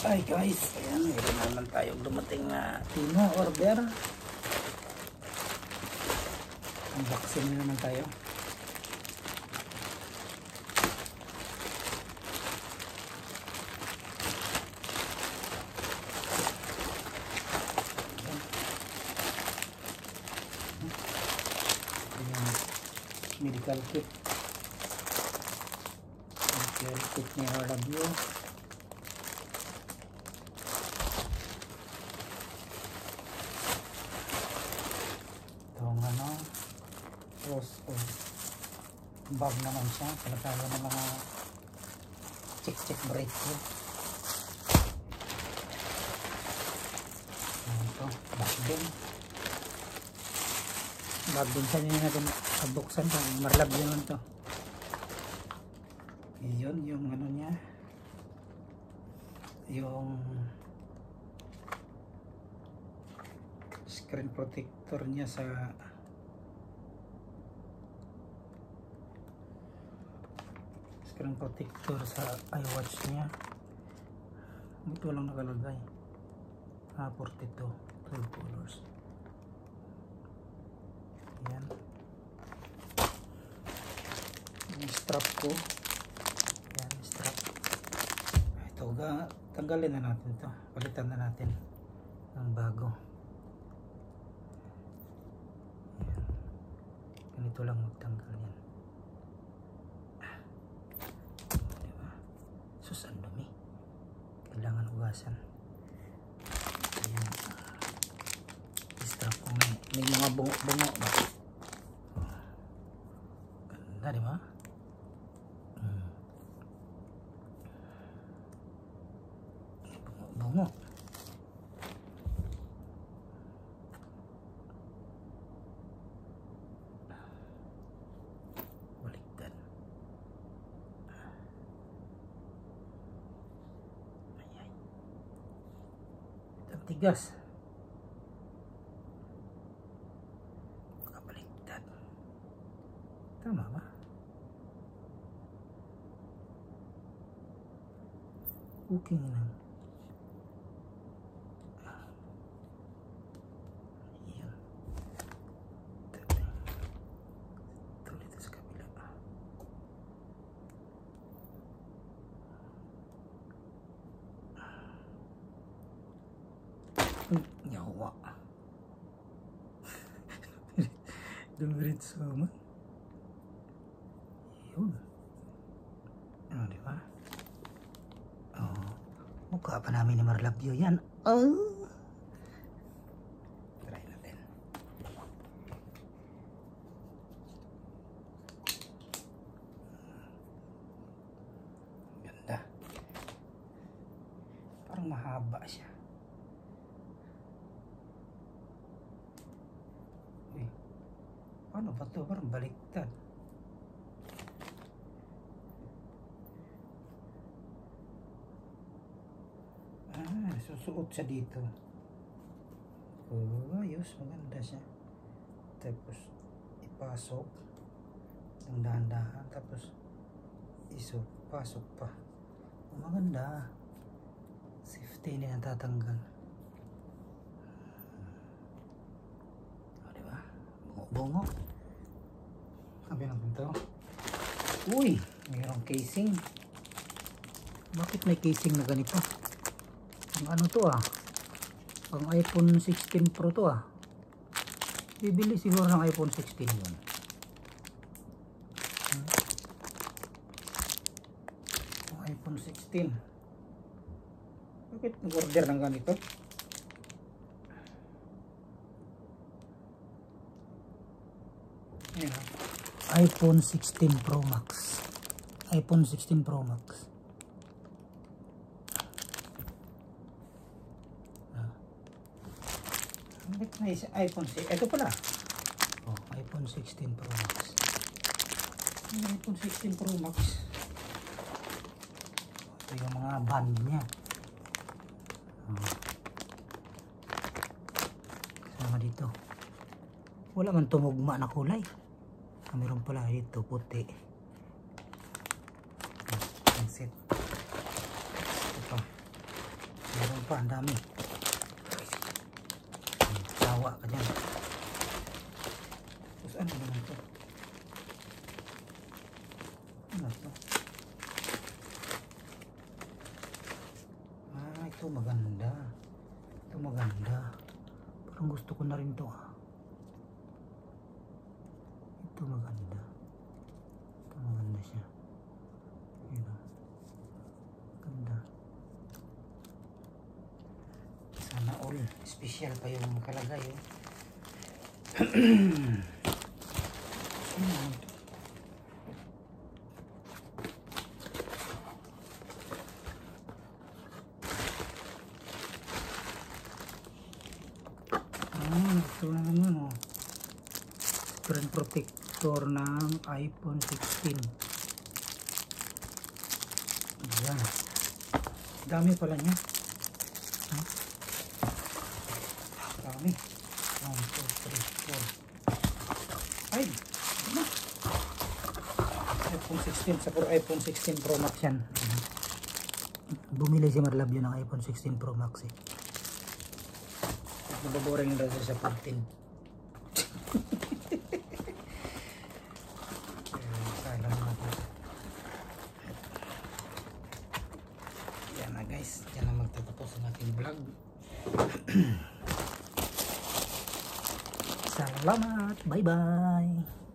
Ay guys, ayan, meron naman tayong dumating na Tino order. Unboxing na naman tayo. Ayan, medical kit. Medical kit ni RW. Bag naman siya, palatawa ng mga check brake ko. Ito, bag din siya, hindi natin kabuksan pa, marlab yun lang to. Yun, yung ano niya, yung screen protector niya sa screen protector sa iWatch niya. Ito lang nakalagay. 42 12 colors. Ayan. Yung strap ko. Ayan, strap. Ito, tanggalin na natin ito. Palitan na natin ng bago. Ayan. Ganito lang magtanggal yan. Sus, ang dumi. Kailangan ugasan. Ayan. Strap ko na. May mga bungo-bungo ba? Ganda, di ba? Bungo-bungo. Baliktad. Tigas. Nakabaliktad. Tama ba? Okay na. Ayan. Tuloy ito sa kabila. Nyawa. Dumiritso mo. Yun. Ano, di ba? Oh, mukha pa namin ni Marlabio yan. Oh. Try natin. Ganda. Parang mahaba siya. Ano ba ito? Parang baliktad. Susuot siya dito. Oh, ayos. Maganda siya. Tapos, ipasok. Ang dahan-dahan. Tapos, isok. Pasok pa. Oh, maganda. Safety na natatanggal. Oh, diba? Bungo. Sabi natin ito. Uy! Mayroong casing. Bakit may casing na ganito? Ang ano to ah? Ang iPhone 16 Pro to ah. Bibili siguro ng iPhone 16 yun. Ang iPhone 16. Bakit nag-order ng ganito? Ayan. iPhone 16 Pro Max. iPhone 16 Pro Max. May iPhone 6. Ito pala. Oh, iPhone 16 Pro Max. iPhone 16 Pro Max. Ito yung mga band niya. Oh. Sama dito. Wala man tumugma na kulay. Meron pala dito puti. Ang set. Ito pa. pa, ang dami. Tawa ka dyan. Tapos ano naman to? Ano to? Ah, ito maganda. Ito maganda. Parang gusto ko na rin to ah. Ito maganda. Ito maganda siya. Yun o. Ganda. Sana all. Special pa yung nakalagay oh. Ano naman to? Ito naman oh. Screen protector ng iPhone 16. Ayan. Dami pala niya. Huh? Dami. 1, 2, 3, 4. Ay! Ano? iPhone 16. Sa iPhone 16 Pro Max yan. Bumili si Marlabio ng iPhone 16 Pro Max eh. Nababoring daw siya sa 14. Yan na guys, yan na magtatapos ang ating vlog. Salamat, bye bye.